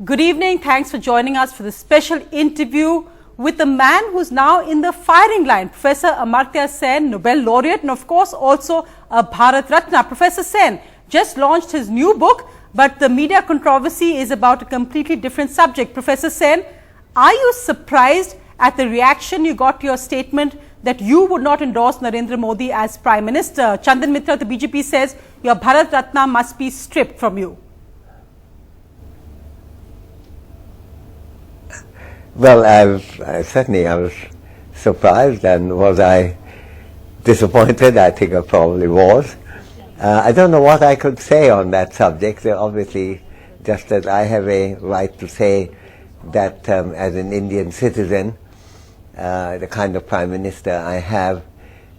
Good evening. Thanks for joining us for this special interview with the man who's now in the firing line, Professor Amartya Sen, Nobel laureate, and of course also a Bharat Ratna. Professor Sen just launched his new book, but the media controversy is about a completely different subject. Professor Sen, are you surprised at the reaction you got to your statement that you would not endorse Narendra Modi as Prime Minister? Chandan, Mitra of the BJP says your Bharat Ratna must be stripped from you. Well, I was surprised, and was I disappointed? I think I probably was. I don't know what I could say on that subject. Obviously, just as I have a right to say that as an Indian citizen, the kind of Prime Minister I have,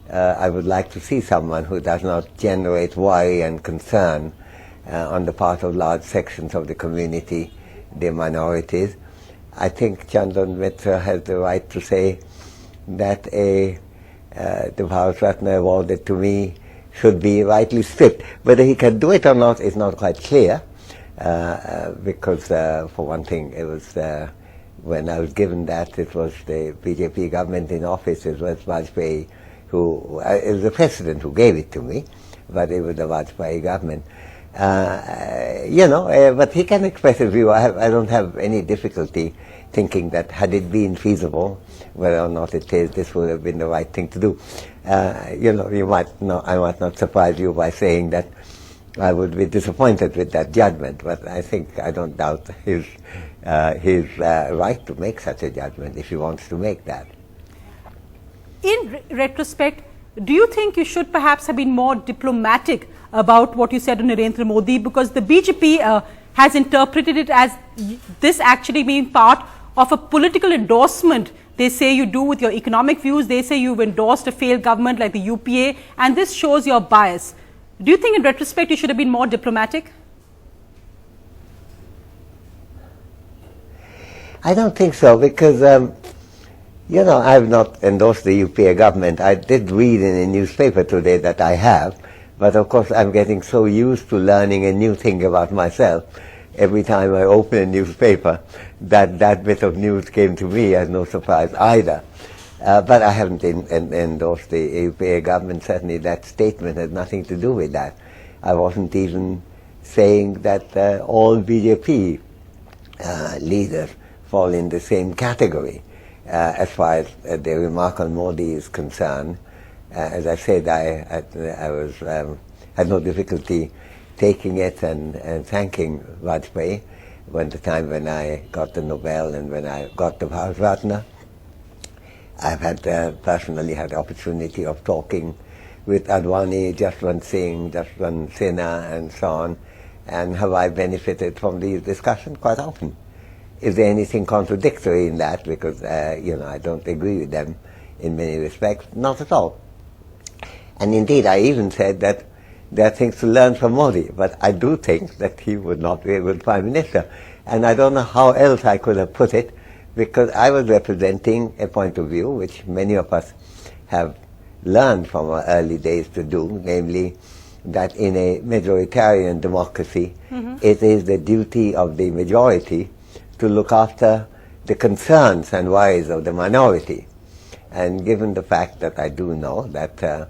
I would like to see someone who does not generate worry and concern on the part of large sections of the community, the minorities. I think Chandan Mitra has the right to say that the Bharat Ratna awarded to me should be rightly stripped. Whether he can do it or not is not quite clear, because for one thing, it was when I was given that, it was the BJP government in office. It was Vajpayee who, it was the president who gave it to me, but it was the Vajpayee government. But he can express his view. I don't have any difficulty thinking that had it been feasible, whether or not it is, this would have been the right thing to do. I might not surprise you by saying that I would be disappointed with that judgment, but I don't doubt his right to make such a judgment if he wants to make that. In retrospect, do you think you should perhaps have been more diplomatic about what you said on Narendra Modi, because the BJP has interpreted it as this actually being part of a political endorsement? They say you do with your economic views, they say you've endorsed a failed government like the UPA, and this shows your bias. Do you think in retrospect you should have been more diplomatic? I don't think so, because I have not endorsed the UPA government. I did read in a newspaper today that I have, but of course I'm getting so used to learning a new thing about myself every time I open a newspaper that that bit of news came to me as no surprise either. But I haven't endorsed the UPA government. Certainly that statement had nothing to do with that. I wasn't even saying that all BJP leaders fall in the same category. As far as the remark on Modi is concerned, as I said, I had no difficulty taking it and thanking Vajpayee when the time when I got the Nobel and when I got the Bharat Ratna. I've had personally had the opportunity of talking with Advani, Jaswant Singh, Jaswant Sinha, and so on, and have I benefited from these discussions? Quite often. Is there anything contradictory in that? Because I don't agree with them in many respects. Not at all. And indeed, I even said that there are things to learn from Modi, but I do think that he would not be a good Prime Minister. And I don't know how else I could have put it, because I was representing a point of view which many of us have learned from our early days to do, namely that in a majoritarian democracy, it is the duty of the majority to look after the concerns and worries of the minority. And given the fact that I do know that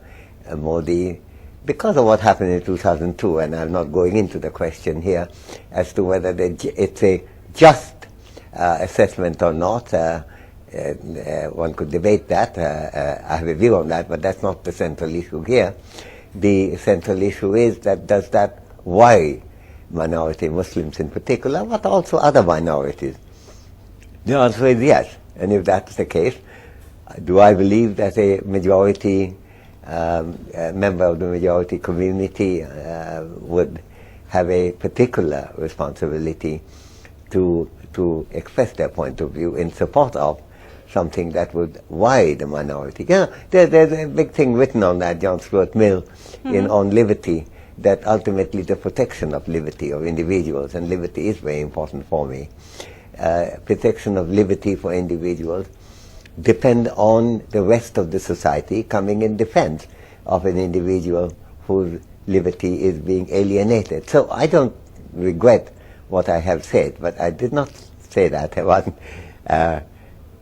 Modi, because of what happened in 2002, and I'm not going into the question here as to whether it's a just assessment or not, one could debate that. I have a view on that, but that's not the central issue here. The central issue is that does that worry minority Muslims in particular, but also other minorities? The answer is yes. And if that's the case, do I believe that a majority member of the majority community would have a particular responsibility to express their point of view in support of something that would worry the minority? There's a big thing written on that, John Stuart Mill, on liberty, that ultimately the protection of liberty of individuals, and liberty is very important for me, protection of liberty for individuals depend on the rest of the society coming in defense of an individual whose liberty is being alienated. So I don't regret what I have said, but I did not say that about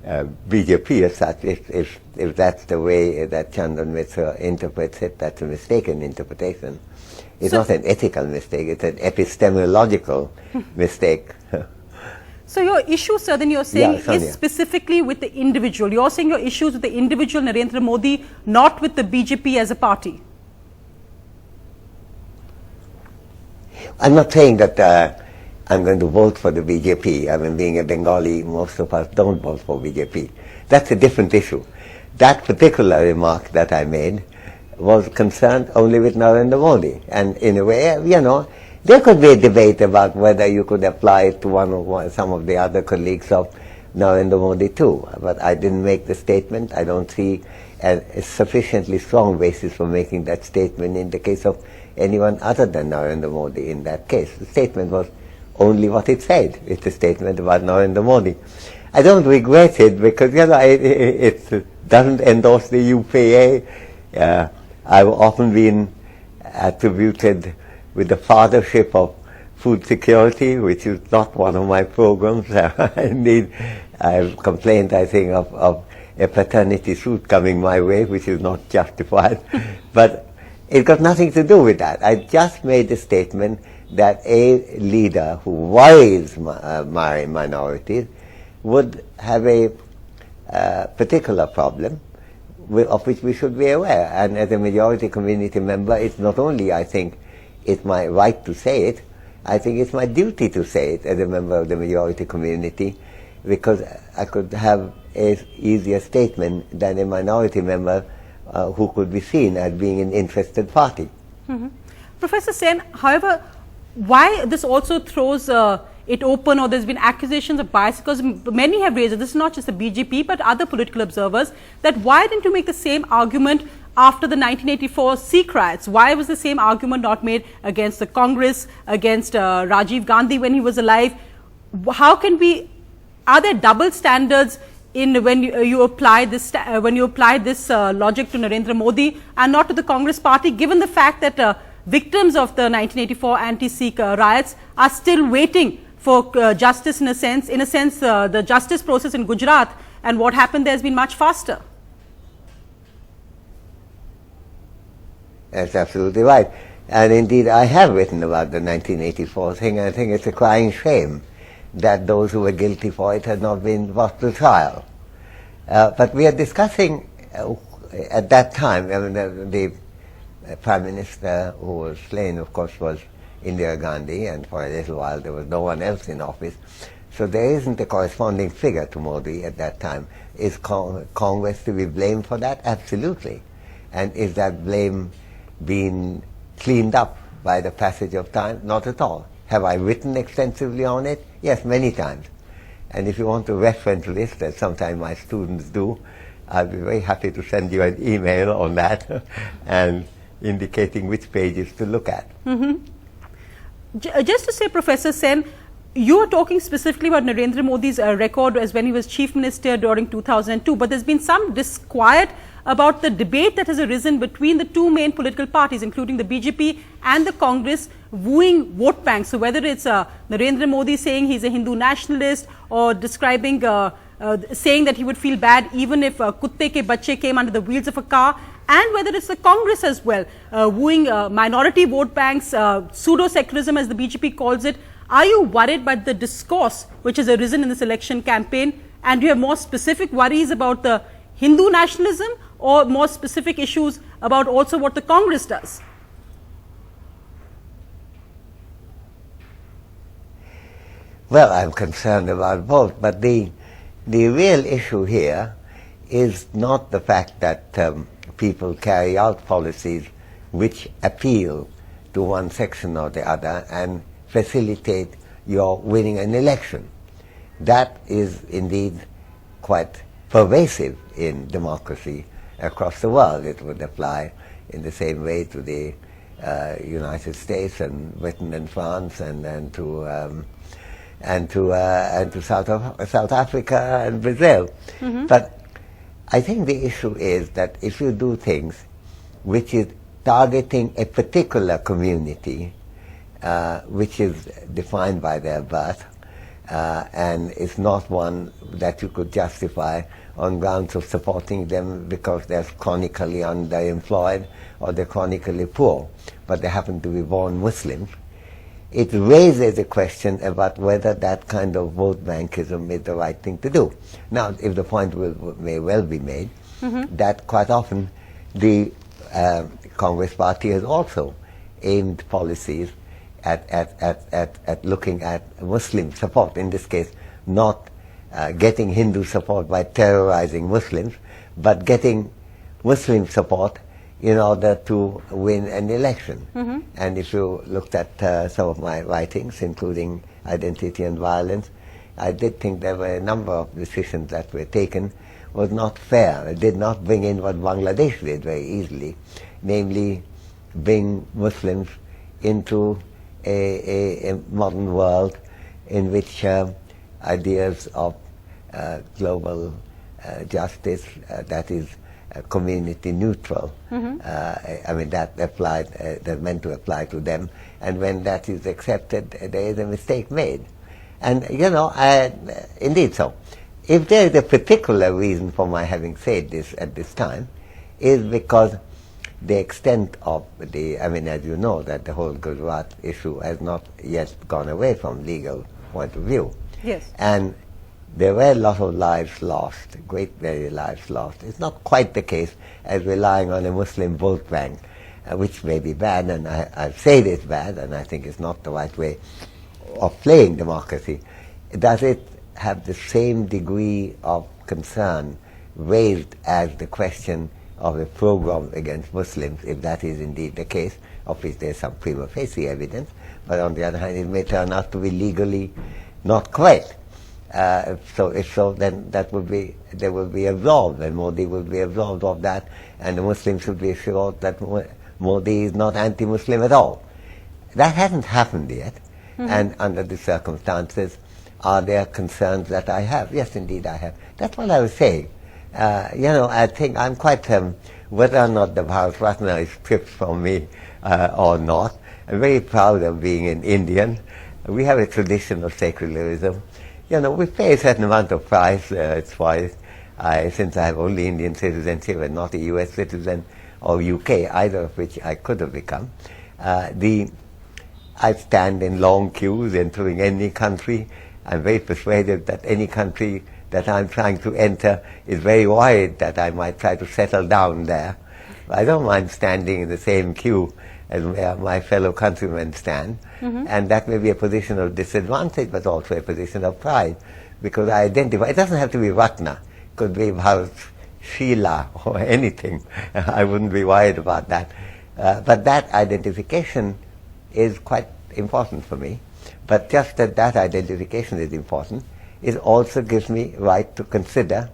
BJP as such. If that's the way that Chandan Mitra interprets it, that's a mistaken interpretation. It's not an ethical mistake, it's an epistemological mistake. So your issue, sir, then you're saying is specifically with the individual. You're saying your issues with the individual Narendra Modi, not with the BJP as a party. I'm not saying that I'm going to vote for the BJP. I mean, being a Bengali, most of us don't vote for BJP. That's a different issue. That particular remark that I made was concerned only with Narendra Modi. And in a way, you know, there could be a debate about whether you could apply it to some of the other colleagues of Narendra Modi too. But I didn't make the statement. I don't see a sufficiently strong basis for making that statement in the case of anyone other than Narendra Modi in that case. The statement was only what it said. It's a statement about Narendra Modi. I don't regret it because, you know, it doesn't endorse the UPA. I've often been attributed with the fathership of food security, which is not one of my programs. Indeed, I've complained, I think, of a paternity suit coming my way, which is not justified. But it got nothing to do with that. I just made the statement that a leader who worries minorities would have a particular problem of which we should be aware. And as a majority community member, it's not only, I think, it's my right to say it, I think it's my duty to say it as a member of the majority community, because I could have an easier statement than a minority member who could be seen as being an interested party. Professor Sen, however, why this also throws it open, or there's been accusations of bias, because many have raised it, this is not just the BJP but other political observers, that why didn't you make the same argument after the 1984 Sikh riots? Why was the same argument not made against the Congress, against Rajiv Gandhi when he was alive? How can we, are there double standards in when you apply this logic to Narendra Modi and not to the Congress party, given the fact that victims of the 1984 anti-Sikh riots are still waiting for justice in a sense? In a sense, the justice process in Gujarat and what happened there has been much faster. That's absolutely right. And indeed, I have written about the 1984 thing. I think it's a crying shame that those who were guilty for it had not been brought to trial. But we are discussing at that time, I mean, the Prime Minister who was slain, of course, was Indira Gandhi, and for a little while there was no one else in office. So there isn't a corresponding figure to Modi at that time. Is Congress to be blamed for that? Absolutely. And is that blame being cleaned up by the passage of time? Not at all. Have I written extensively on it? Yes, many times. And if you want to reference list, as sometimes my students do, I'll be very happy to send you an email on that and indicating which pages to look at. Just to say, Professor Sen, you are talking specifically about Narendra Modi's record as when he was Chief Minister during 2002, but there's been some disquiet about the debate that has arisen between the two main political parties, including the BJP and the Congress, wooing vote banks. So whether it's Narendra Modi saying he's a Hindu nationalist, or describing, saying that he would feel bad even if kutte ke bacche came under the wheels of a car, and whether it's the Congress as well, wooing minority vote banks, pseudo-secularism as the BJP calls it. Are you worried by the discourse which has arisen in this election campaign, and do you have more specific worries about the Hindu nationalism, or more specific issues about also what the Congress does? Well, I'm concerned about both, but the real issue here is not the fact that people carry out policies which appeal to one section or the other and facilitate your winning an election. That is indeed quite pervasive in democracy across the world. It would apply in the same way to the United States and Britain and France and to South Africa and Brazil. But I think the issue is that if you do things which is targeting a particular community, which is defined by their birth, and is not one that you could justify on grounds of supporting them because they're chronically underemployed or they're chronically poor, but they happen to be born Muslims. It raises a question about whether that kind of vote bankism is the right thing to do. Now, if the point may well be made that quite often the Congress Party has also aimed policies at looking at Muslim support, in this case not getting Hindu support by terrorizing Muslims, but getting Muslim support in order to win an election. And if you looked at some of my writings, including Identity and Violence, I did think there were a number of decisions that were taken was not fair. It did not bring in what Bangladesh did very easily, namely bring Muslims into a modern world in which ideas of global justice that is community neutral. I mean, that applied, that meant to apply to them. And when that is accepted, there is a mistake made. And, you know, indeed so. If there is a particular reason for my having said this at this time, is because the extent of the, I mean, as you know, that the whole Gujarat issue has not yet gone away from legal point of view. Yes. And there were a lot of lives lost, great many lives lost. It's not quite the case as relying on a Muslim vote bank, which may be bad, and I've said it's bad, and I think it's not the right way of playing democracy. Does it have the same degree of concern raised as the question of a program against Muslims, if that is indeed the case, of which there's some prima facie evidence, but on the other hand, it may turn out to be legally not correct. So if so, then that would be, they will be absolved, and Modi will be absolved of that, and the Muslims should be assured that Modi is not anti-Muslim at all. That hasn't happened yet, and under the circumstances, are there concerns that I have? Yes, indeed I have. That's what I was saying. You know, I think I'm quite, whether or not the Bharat Ratna is stripped from me or not, I'm very proud of being an Indian. We have a tradition of secularism. You know, we pay a certain amount of price. It's why since I have only Indian citizenship and not a US citizen or UK, either of which I could have become, I stand in long queues entering any country. I'm very persuaded that any country that I'm trying to enter is very worried that I might try to settle down there. I don't mind standing in the same queue as where my fellow countrymen stand, and that may be a position of disadvantage, but also a position of pride, because I identify. It doesn't have to be Ratna; it could be Bharat Sheila or anything. I wouldn't be worried about that. But that identification is quite important for me. But just that identification is important, it also gives me right to consider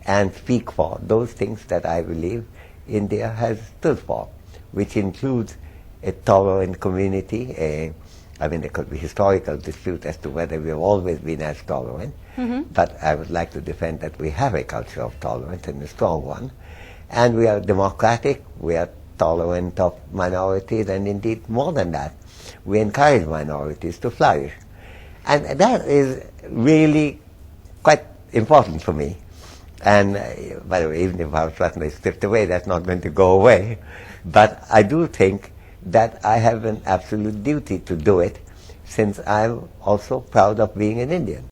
and speak for those things that I believe India has stood for, which includes a tolerant community. I mean, there could be historical dispute as to whether we have always been as tolerant, but I would like to defend that we have a culture of tolerance, and a strong one. And we are democratic, we are tolerant of minorities, and indeed more than that, we encourage minorities to flourish. And that is really quite important for me. And by the way, even if Bharat Ratna is stripped away, that's not going to go away. But I do think that I have an absolute duty to do it, since I'm also proud of being an Indian.